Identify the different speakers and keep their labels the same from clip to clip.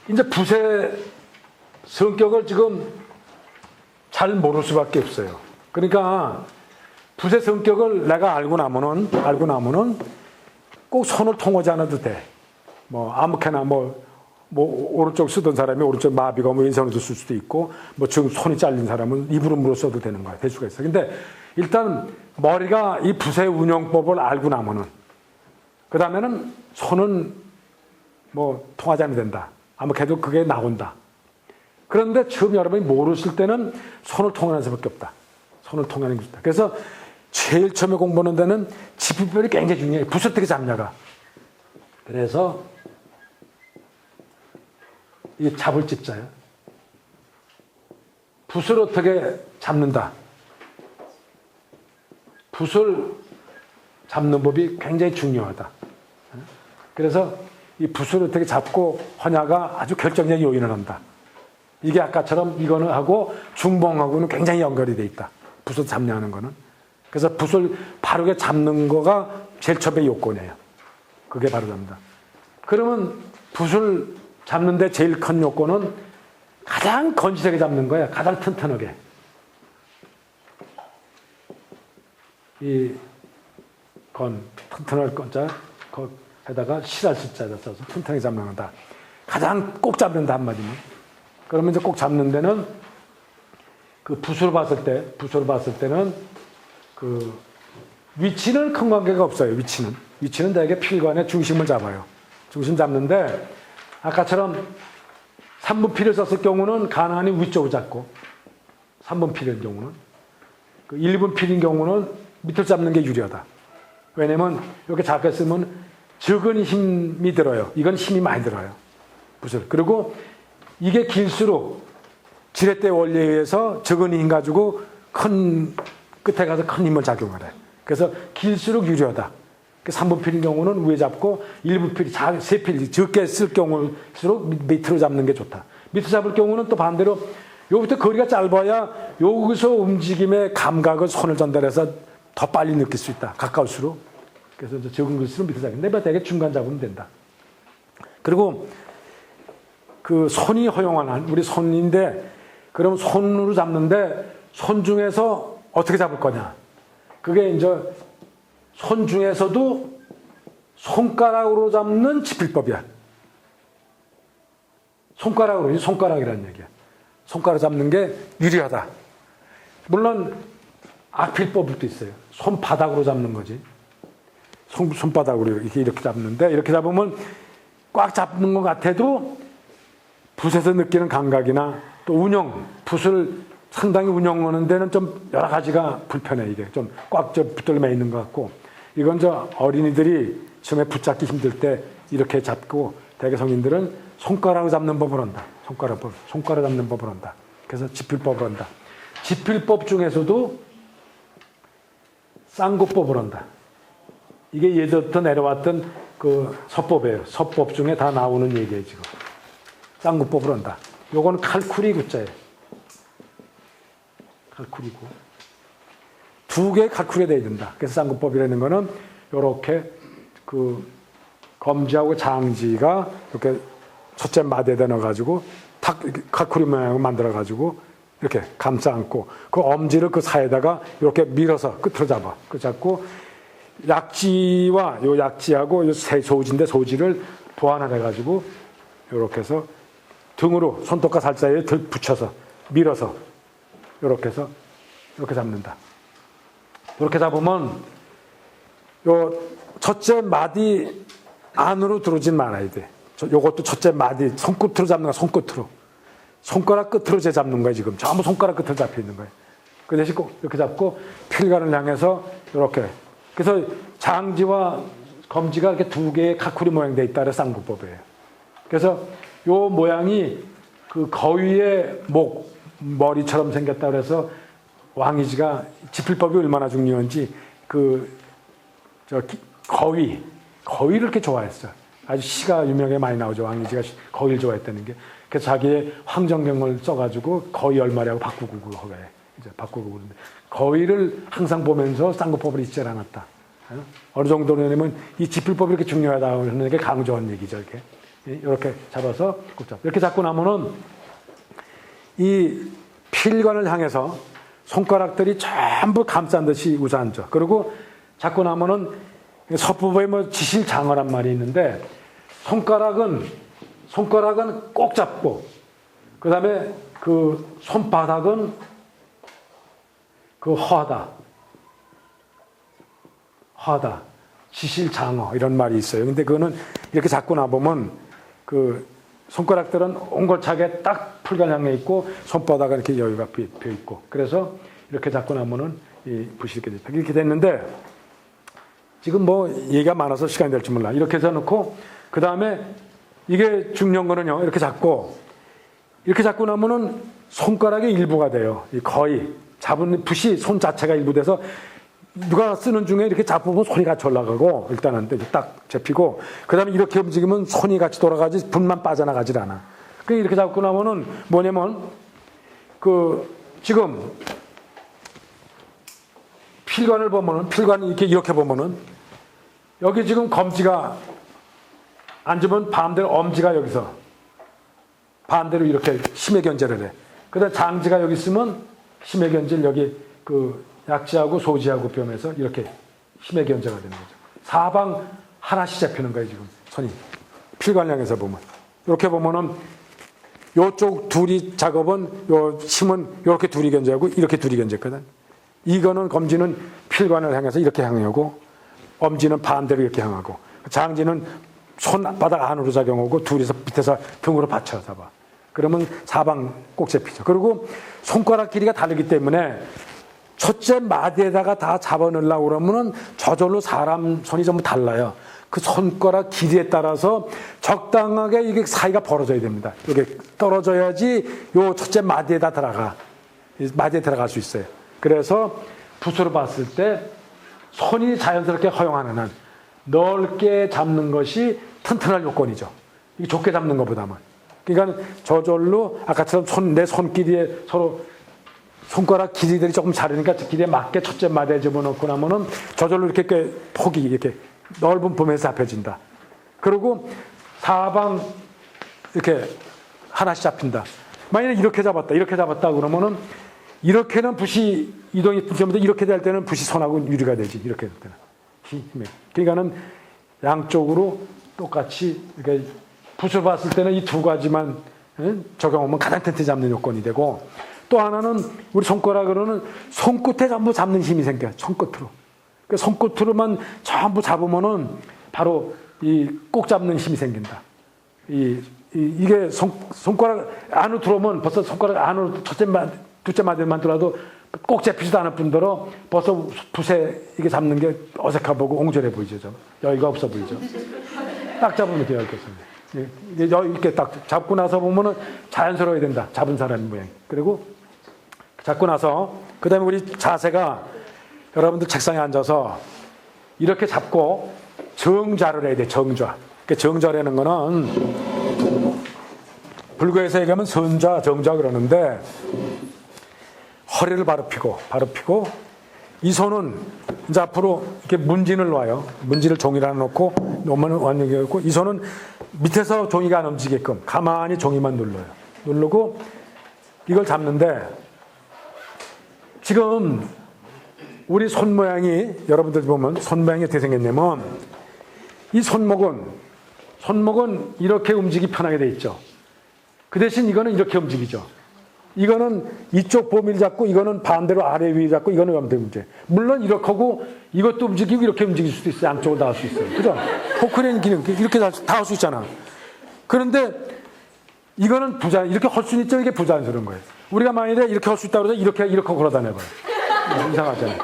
Speaker 1: 이제 붓의 성격을 지금 잘 모를 수밖에 없어요. 그러니까 붓의 성격을 내가 알고 나면은 꼭 손을 통하지 않아도 돼. 뭐 아무렇게나 뭐 오른쪽 쓰던 사람이 오른쪽 마비가 뭐 왼손으로 쓸 수도 있고, 뭐 지금 손이 잘린 사람은 입으로 물어 써도 되는 거야. 될 수가 있어. 근데 일단 머리가 이 붓의 운영법을 알고 나면은, 그 다음에는 손은 뭐 통하지 않아도 된다. 아무래도 그게 나온다. 그런데 처음 여러분이 모르실 때는 손을 통하는 수밖에 없다. 손을 통하는 게 좋다. 그래서 제일 처음에 공부하는 데는 지필법이 굉장히 중요해요. 붓을 어떻게 잡냐가. 그래서 이 잡을 집자예요. 붓을 어떻게 잡는다. 붓을 잡는 법이 굉장히 중요하다. 그래서 이 붓을 어떻게 잡고 하냐가 아주 결정적인 요인을 한다. 이게 아까처럼 이거는 하고 중봉하고는 굉장히 연결이 돼 있다. 붓을 잡냐는 거는. 그래서 붓을 바르게 잡는 거가 제일 처음의 요건이에요. 그게 바로 잡는다. 그러면 붓을 잡는데 제일 큰 요건은 가장 건실하게 잡는 거야. 가장 튼튼하게. 튼튼할 건자, 거기다가 실할 실자를 써서 튼튼하게 잡는 거다. 가장 꼭 잡는다, 한마디면. 그러면 이제 꼭 잡는 데는 그 붓으로 봤을 때는 그 위치는 큰 관계가 없어요, 위치는. 위치는 대개 필관의 중심을 잡아요. 중심 잡는데, 아까처럼 3분 필을 썼을 경우는 가능하니 위쪽을 잡고, 3분 필인 경우는. 그 1분 필인 경우는 밑을 잡는 게 유리하다. 왜냐면 이렇게 잡게 쓰면 적은 힘이 들어요. 이건 힘이 많이 들어요. 붓을. 그리고 이게 길수록 지렛대 원리에 의해서 적은 힘 가지고 큰 끝에 가서 큰 힘을 작용하래. 그래서 길수록 유리하다. 3분 필인 경우는 위에 잡고 1분 필이 3필 적게 쓸 경우일수록 밑으로 잡는 게 좋다. 밑으로 잡을 경우는 또 반대로 여기부터 거리가 짧아야 여기서 움직임의 감각을 손을 전달해서 더 빨리 느낄 수 있다. 가까울수록. 그래서 이제 적은 글수록 밑으로 잡는데 대개 중간 잡으면 된다. 그리고 그 손이 허용한 한, 우리 손인데, 그럼 손으로 잡는데 손 중에서 어떻게 잡을 거냐. 그게 이제 손 중에서도 손가락으로 잡는 지필법이야. 손가락이라는 얘기야. 손가락 잡는 게 유리하다. 물론 악필법도 있어요. 손바닥으로 잡는 거지. 손바닥으로 이렇게 잡는데, 이렇게 잡으면 꽉 잡는 것 같아도 붓에서 느끼는 감각이나 또 붓을 상당히 운영하는 데는 좀 여러 가지가 불편해. 이게 좀 꽉 붙들려 있는 것 같고, 이건 저 어린이들이 처음에 붙잡기 힘들 때 이렇게 잡고, 대개 성인들은 손가락을 잡는 법을 한다. 손가락 잡는 법을 한다. 그래서 지필법을 한다. 지필법 중에서도 쌍구법을 한다. 이게 예전부터 내려왔던 그 서법이에요. 서법 중에 다 나오는 얘기예요, 지금. 쌍구법을 한다. 요거는 칼쿠리 구자예요. 칼쿠리고. 두 개의 칼쿠리가 돼야 된다. 그래서 쌍구법이라는 거는 요렇게 그 검지하고 장지가 이렇게 첫째 마디에다 넣어가지고 탁 칼쿠리 모양을 만들어가지고 이렇게 감싸 안고 그 엄지를 그 사이에다가 이렇게 밀어서 끝으로 잡아. 그 잡고 약지와 요 약지하고 요 세 소지인데 소지를 보완을 해가지고 이렇게 해서 등으로 손톱과 살사이에 붙여서 밀어서 이렇게 해서 이렇게 잡는다. 이렇게 잡으면 요 첫째 마디 안으로 들어오진 말아야 돼. 요것도 첫째 마디 손끝으로 잡는 거야. 손끝으로. 손가락 끝으로 재 잡는 거야, 지금. 전부 손가락 끝으로 잡혀 있는 거예요. 그 대신 꼭 이렇게 잡고 필관을 향해서 이렇게. 그래서 장지와 검지가 이렇게 두 개의 카쿠리 모양 돼 있다. 그래서 쌍구법이에요. 그래서 요 모양이 그 거위의 머리처럼 생겼다 그래서 왕이지가 지필법이 얼마나 중요한지 거위를 이렇게 좋아했어. 아주 시가 유명하게 많이 나오죠. 왕이지가 거위를 좋아했다는 게. 그래서 자기의 황정경을 써가지고 거위 얼마리하고 바꾸고 그거에 이제 바꾸고 그러는데 거위를 항상 보면서 쌍구법을 잊지 않았다. 어느 정도냐면 이 지필법이 이렇게 중요하다고 하는 게 강조한 얘기죠. 이렇게 이렇게 잡아서 꼭 잡. 이렇게 잡고 나면은 이 필관을 향해서 손가락들이 전부 감싼 듯이 우사앉아. 그리고 잡고 나면은 서부부에 뭐 지실장어란 말이 있는데 손가락은 꼭 잡고 그 다음에 그 손바닥은 그 허하다. 지실장어 이런 말이 있어요. 근데 그거는 이렇게 잡고 나보면 그 손가락들은 옹골차게 딱 풀관 향해 있고 손바닥은 이렇게 여유가 펴 있고 그래서 이렇게 잡고 나면은 이 붓이 이렇게 됐는데 지금 뭐 얘기가 많아서 시간이 될지 몰라. 이렇게 해서 놓고 그 다음에 이게 중요한 거는요. 이렇게 잡고 나면은 손가락의 일부가 돼요. 거의 잡은 붓이 손 자체가 일부 돼서 누가 쓰는 중에 이렇게 잡으면 손이 같이 올라가고 일단은 딱 잡히고 그 다음에 이렇게 움직이면 손이 같이 돌아가지 붓만 빠져나가질 않아. 그러니까 이렇게 잡고 나면은 뭐냐면 그 지금 필관을 보면은 필관이 이렇게 보면은 여기 지금 검지가 앉으면 반대로 엄지가 여기서 반대로 이렇게 심해 견제를 해. 그다음 장지가 여기 있으면 심해 견제를 여기 그 약지하고 소지하고 뼘에서 이렇게 힘의 견제가 되는 거죠. 사방 하나씩 잡히는 거예요, 지금. 손이. 필관량에서 보면. 이렇게 보면은 요쪽 둘이 작업은 요 힘은 이렇게 둘이 견제하고 이렇게 둘이 견제했거든. 이거는 검지는 필관을 향해서 이렇게 향하고 엄지는 반대로 이렇게 향하고 장지는 손바닥 안으로 작용하고 둘이서 밑에서 등으로 받쳐 잡아. 그러면 사방 꼭 잡히죠. 그리고 손가락 길이가 다르기 때문에 첫째 마디에다가 다 잡아넣으려고 그러면은 저절로 사람 손이 전부 달라요. 그 손가락 길이에 따라서 적당하게 이게 사이가 벌어져야 됩니다. 이게 떨어져야지 요 첫째 마디에다 마디에 들어갈 수 있어요. 그래서 붓으로 봤을 때 손이 자연스럽게 허용하는 한 넓게 잡는 것이 튼튼할 요건이죠. 이게 좁게 잡는 것보다는. 그러니까 저절로 아까처럼 내 손길이에 서로 손가락 길이들이 조금 다르니까 그 길이에 맞게 첫째 마디에 집어넣고 나면은 저절로 이렇게 폭이 이렇게 넓은 범위에서 잡혀진다. 그리고 사방 이렇게 하나씩 잡힌다. 만약에 이렇게 잡았다 그러면은 이렇게는 붓이 이동이 되는데 이렇게 될 때는 붓이 손하고 유리가 되지. 이렇게 될 때는. 그러니까는 양쪽으로 똑같이 이렇게 붓을 봤을 때는 이 두 가지만 적용하면 가장 튼튼히 잡는 요건이 되고 또 하나는 우리 손가락으로는 손끝에 전부 잡는 힘이 생겨요. 손끝으로. 그 손끝으로만 전부 잡으면은 바로 이 꼭 잡는 힘이 생긴다. 이게 손가락 안으로 들어오면 벌써 손가락 안으로 둘째 마디만 들어도 꼭 잡히지도 않을 뿐더러 벌써 붓에 이게 잡는 게 어색해 보고 옹졸해 보이죠. 좀. 여유가 없어 보이죠. 딱 잡으면 이렇게 여유겠습니다. 이렇게 딱 잡고 나서 보면은 자연스러워야 된다. 잡은 사람의 모양. 그리고 잡고 나서 그 다음에 우리 자세가 여러분들 책상에 앉아서 이렇게 잡고 정좌를 해야 돼. 정좌. 그 정좌라는 거는 불교에서 얘기하면 선좌, 정좌 그러는데 허리를 바로 펴고 이 손은 이제 앞으로 이렇게 문진을 놔요. 문진을 종이를 하나 놓고 놓으면 완전히 있고 이 손은 밑에서 종이가 안 움직이게끔 가만히 종이만 눌러요. 누르고 이걸 잡는데 지금 우리 손 모양이 여러분들 보면 손 모양이 어떻게 생겼냐면 이 손목은 이렇게 움직이기 편하게 돼 있죠. 그 대신 이거는 이렇게 움직이죠. 이거는 이쪽 범위를 잡고 이거는 반대로 아래 위에 잡고 이거는 왼쪽 문제. 물론 이렇게 하고 이것도 움직이고 이렇게 움직일 수도 있어요. 양쪽으로 다 할 수 있어요. 그죠? 포크레인 기능 이렇게 다 할 수 있잖아. 그런데 이거는 이렇게 할 수는 있죠. 이게 부자연스러운 거예요. 우리가 만약에 이렇게 할 수 있다고 해서 이렇게 걸어다녀봐요. 이상하잖아요.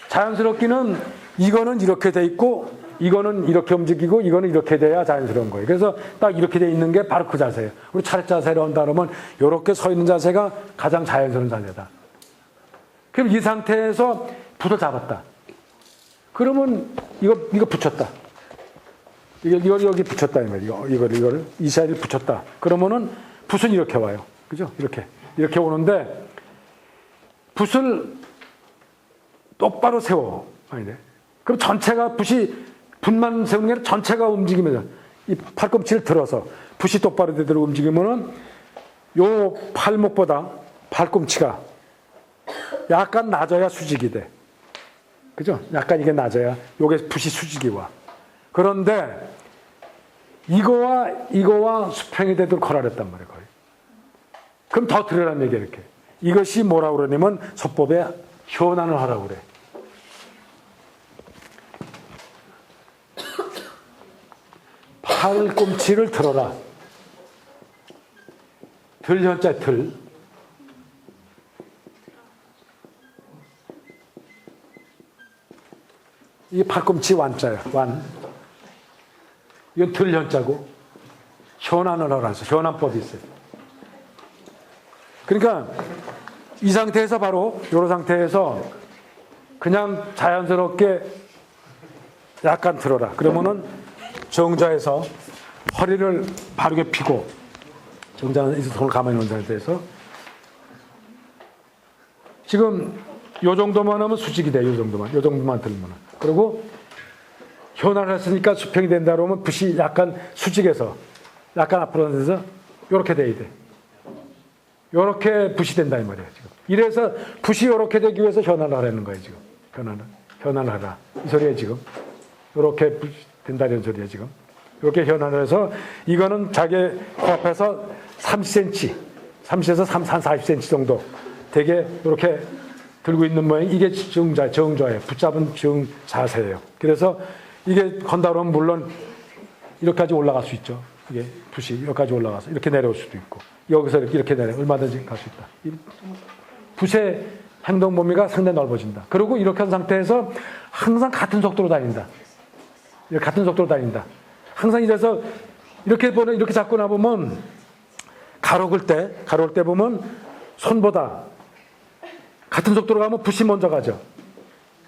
Speaker 1: 자연스럽기는 이거는 이렇게 돼 있고 이거는 이렇게 움직이고 이거는 이렇게 돼야 자연스러운 거예요. 그래서 딱 이렇게 돼 있는 게 바로 그 자세예요. 우리 차렷 자세로 한다 그러면 이렇게 서 있는 자세가 가장 자연스러운 자세다. 그럼 이 상태에서 붓을 잡았다. 그러면 이거 붙였다. 이걸 여기 붙였다 이 말이에요. 이거를 이 사이를 붙였다. 그러면은 붓은 이렇게 와요. 그죠? 이렇게 오는데 붓을 똑바로 세워. 아니네. 그럼 전체가 붓만 세우는 게 아니라 전체가 움직이면서 이 팔꿈치를 들어서 붓이 똑바로 되도록 움직이면은 요 팔목보다 팔꿈치가 약간 낮아야 수직이 돼. 그죠? 약간 이게 낮아야 요게 붓이 수직이 와. 그런데 이거와 수평이 되도록 걸어냈단 말이에요, 거의. 그럼 더 들으라는 얘기야, 이렇게. 이것이 뭐라고 그러냐면 소법에 현안을 하라고 그래. 팔꿈치를 들어라. 들 현자 들. 이 팔꿈치 완자야, 완. 이건 들 현자고, 현안을 하라서 현안법이 있어요. 그러니까 이 상태에서 바로 이런 상태에서 그냥 자연스럽게 약간 들어라. 그러면은 정자에서 허리를 바르게 펴고 정자에서 손을 가만히 놓은 상태에서 지금 요 정도만 하면 수직이 돼. 요 정도만 들면. 그리고 현안을 했으니까 수평이 된다 그러면 붓이 약간 수직해서 약간 앞으로 돼서 요렇게 돼야 돼. 요렇게 붓이 된다 이 말이에요, 지금. 이래서 붓이 요렇게 되기 위해서 현안을 하라는 거예요, 지금. 현안을 하라. 이 소리예요, 지금. 요렇게 붓이 된다는 소리예요, 지금. 이렇게 현안을 해서 이거는 자기 코앞에서 30cm, 30에서 40cm 정도 되게 이렇게 들고 있는 모양. 이게 정좌예요. 붙잡은 자세예요. 그래서 이게 건다 그러면 물론 이렇게까지 올라갈 수 있죠. 이게 붓이 여기까지 올라가서 이렇게 내려올 수도 있고 여기서 이렇게 내려 얼마든지 갈 수 있다. 붓의 행동 범위가 상당히 넓어진다. 그리고 이렇게 한 상태에서 항상 같은 속도로 다닌다. 같은 속도로 다닌다. 항상 이래서 이렇게 잡고 나보면 가로글 때 보면 손보다 같은 속도로 가면 붓이 먼저 가죠.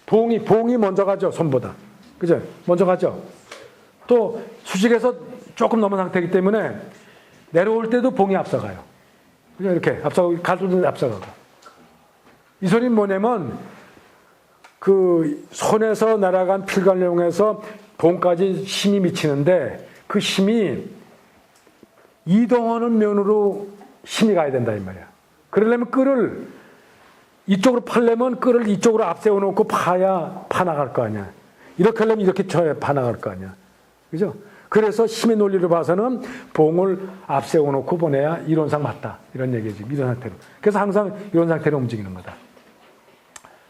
Speaker 1: 봉이 먼저 가죠. 손보다. 그죠? 먼저 가죠. 또 수직에서 조금 넘은 상태이기 때문에 내려올 때도 봉이 앞서가요. 그죠? 이렇게 가로등에 앞서가고. 이 소리는 뭐냐면 그 손에서 날아간 필관령에서 봉까지 힘이 미치는데 그 힘이 이동하는 면으로 힘이 가야 된다 이 말이야. 그러려면 끈을 이쪽으로 팔려면 끈을 이쪽으로 앞세워 놓고 파 나갈 거 아니야. 이렇게 하려면 이렇게 쳐야 파 나갈 거 아니야. 그죠? 그래서 힘의 논리를 봐서는 봉을 앞세워 놓고 보내야 이론상 맞다. 이런 얘기지. 이런 상태로. 그래서 항상 이런 상태로 움직이는 거다.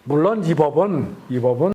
Speaker 1: 물론 이 법은